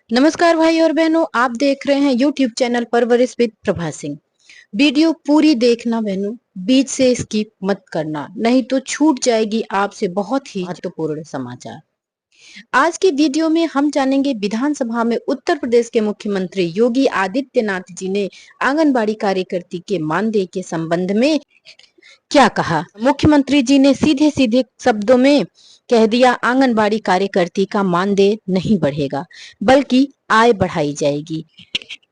नमस्कार भाई और बहनों, आप देख रहे हैं यूट्यूब चैनल परवरिश विद प्रभा सिंह। वीडियो पूरी देखना बहनों, बीच से स्किप मत करना, नहीं तो छूट जाएगी आपसे बहुत ही महत्वपूर्ण समाचार। आज की वीडियो में हम जानेंगे विधानसभा में उत्तर प्रदेश के मुख्यमंत्री योगी आदित्यनाथ जी ने आंगनबाड़ी कार्यकर्ती के मानदेय के संबंध में क्या कहा। मुख्यमंत्री जी ने सीधे सीधे शब्दों में कह दिया, आंगनबाड़ी कार्यकर्ती का मानदेय नहीं बढ़ेगा बल्कि आय बढ़ाई जाएगी।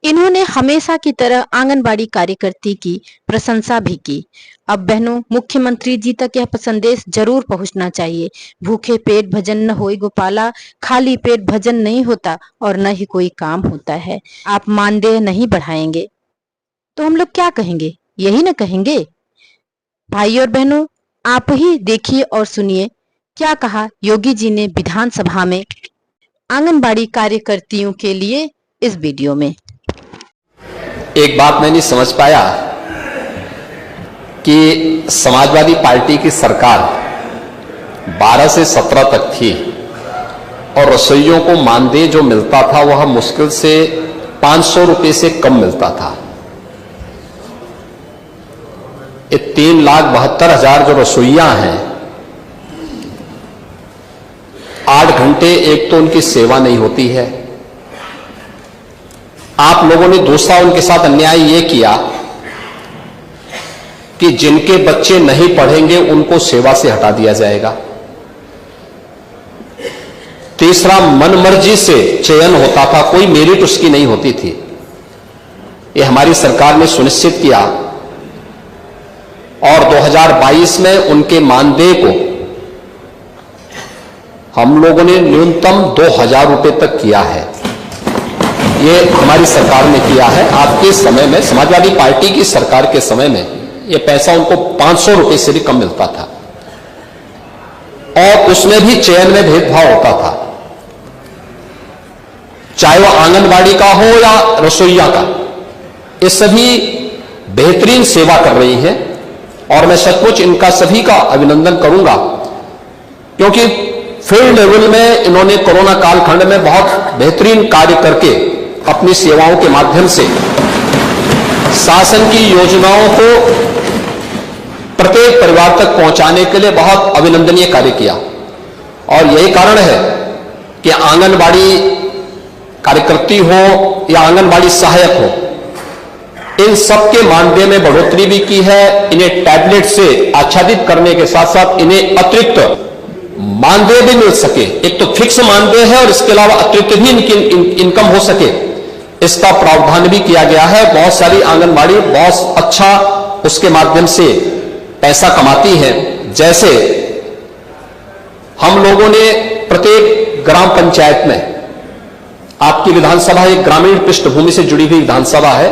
इन्होंने हमेशा की तरह आंगनबाड़ी कार्यकर्ती की प्रशंसा भी की। अब बहनों, मुख्यमंत्री जी तक यह संदेश जरूर पहुंचना चाहिए। भूखे पेट भजन न होए गोपाला, खाली पेट भजन नहीं होता और न ही कोई काम होता है। आप मानदेय नहीं बढ़ाएंगे तो हम लोग क्या कहेंगे? यही ना कहेंगे। भाई और बहनों, आप ही देखिए और सुनिए क्या कहा योगी जी ने विधानसभा में आंगनबाड़ी कार्यकर्तियों के लिए इस वीडियो में। एक बात मैं नहीं समझ पाया कि समाजवादी पार्टी की सरकार 12 से 17 तक थी और रसोइयोों को मानदेय जो मिलता था वह मुश्किल से 500 रुपए से कम मिलता था। ये 3,72,000 जो रसोइयां हैं, 8 घंटे एक तो उनकी सेवा नहीं होती है। आप लोगों ने दूसरा उनके साथ अन्याय यह किया कि जिनके बच्चे नहीं पढ़ेंगे उनको सेवा से हटा दिया जाएगा। तीसरा, मनमर्जी से चयन होता था, कोई मेरिट उसकी नहीं होती थी। यह हमारी सरकार ने सुनिश्चित किया और 2022 में उनके मानदेय को हम लोगों ने न्यूनतम 2,000 रुपए तक किया है। यह हमारी सरकार ने किया है। आपके समय में, समाजवादी पार्टी की सरकार के समय में, यह पैसा उनको 500 रुपए से भी कम मिलता था और उसमें भी चयन में भेदभाव होता था, चाहे वह आंगनबाड़ी का हो या रसोइया का। ये सभी बेहतरीन सेवा कर रही हैं और मैं सचमुच इनका सभी का अभिनंदन करूंगा, क्योंकि फील्ड लेवल में इन्होंने कोरोना कालखंड में बहुत बेहतरीन कार्य करके अपनी सेवाओं के माध्यम से शासन की योजनाओं को प्रत्येक परिवार तक पहुंचाने के लिए बहुत अभिनंदनीय कार्य किया। और यही कारण है कि आंगनबाड़ी कार्यकर्ती हो या आंगनबाड़ी सहायक हो, इन सबके मानदेय में बढ़ोतरी भी की है। इन्हें टैबलेट से आच्छादित करने के साथ साथ इन्हें अतिरिक्त मानदेय भी मिल सके। एक तो फिक्स मानदेय है और इसके अलावा अतिरिक्त भी इनकी इनकम हो सके, इसका प्रावधान भी किया गया है। बहुत सारी आंगनबाड़ी बहुत अच्छा उसके माध्यम से पैसा कमाती है। जैसे हम लोगों ने प्रत्येक ग्राम पंचायत में, आपकी विधानसभा एक ग्रामीण पृष्ठभूमि से जुड़ी हुई विधानसभा है,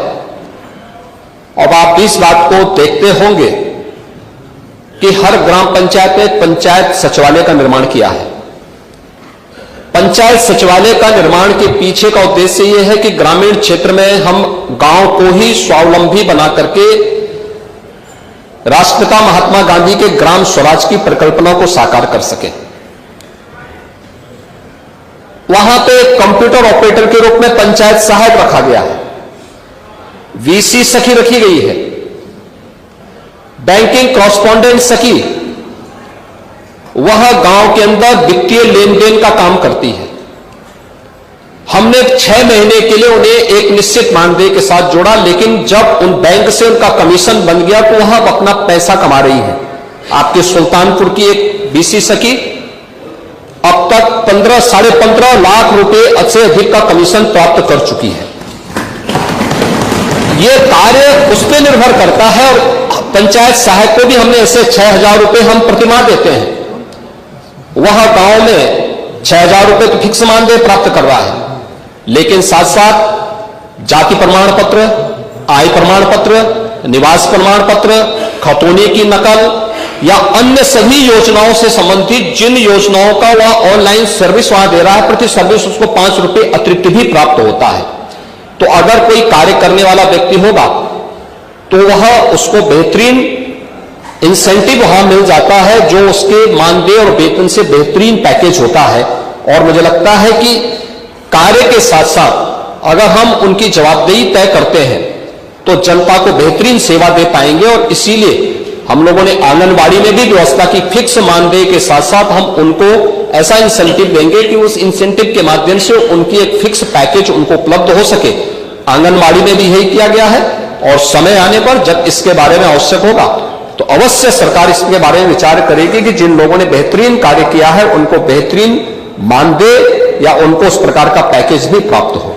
अब आप इस बात को देखते होंगे कि हर ग्राम पंचायत में पंचायत सचिवालय का निर्माण किया है। पंचायत सचिवालय का निर्माण के पीछे का उद्देश्य यह है कि ग्रामीण क्षेत्र में हम गांव को ही स्वावलंबी बना करके राष्ट्रपिता महात्मा गांधी के ग्राम स्वराज की परिकल्पना को साकार कर सके। वहां पे कंप्यूटर ऑपरेटर के रूप में पंचायत सहायक रखा गया है, वीसी सखी रखी गई है, बैंकिंग कॉरेस्पॉन्डेंट सखी वह गांव के अंदर वित्तीय लेन देन का काम करती है। हमने 6 महीने के लिए उन्हें एक निश्चित मानदेय के साथ जोड़ा, लेकिन जब उन बैंक से उनका कमीशन बन गया तो वह अपना पैसा कमा रही है। आपके सुल्तानपुर की एक बीसी सखी अब तक 15 साढ़े 15 लाख रुपए से अधिक का कमीशन प्राप्त कर चुकी है। यह कार्य उस पर निर्भर करता है और पंचायत सहायक को भी हमने ऐसे 6,000 रुपए हम प्रतिमाह देते हैं। वह गांव में 6,000 रुपए तो फिक्स मानदेय प्राप्त कर रहा है, लेकिन साथ साथ जाति प्रमाण पत्र, आय प्रमाण पत्र, निवास प्रमाण पत्र, खतौनी की नकल या अन्य सभी योजनाओं से संबंधित जिन योजनाओं का वह ऑनलाइन सर्विस वहां दे रहा है, प्रति सर्विस उसको 5 रुपए अतिरिक्त भी प्राप्त होता है। तो अगर कोई कार्य करने वाला व्यक्ति होगा तो वह उसको बेहतरीन इंसेंटिव वहां मिल जाता है, जो उसके मानदेय और वेतन से बेहतरीन पैकेज होता है। और मुझे लगता है कि कार्य के साथ साथ अगर हम उनकी जवाबदेही तय करते हैं तो जनता को बेहतरीन सेवा दे पाएंगे। और इसीलिए हम लोगों ने आंगनबाड़ी में भी व्यवस्था की, फिक्स मानदेय के साथ साथ हम उनको ऐसा इंसेंटिव देंगे कि उस इंसेंटिव के माध्यम से उनकी एक फिक्स पैकेज उनको उपलब्ध हो सके। आंगनबाड़ी में भी यही किया गया है और समय आने पर जब इसके बारे में आवश्यक होगा तो अवश्य सरकार इसके बारे में विचार करेगी कि जिन लोगों ने बेहतरीन कार्य किया है उनको बेहतरीन मानदेय या उनको उस प्रकार का पैकेज भी प्राप्त हो।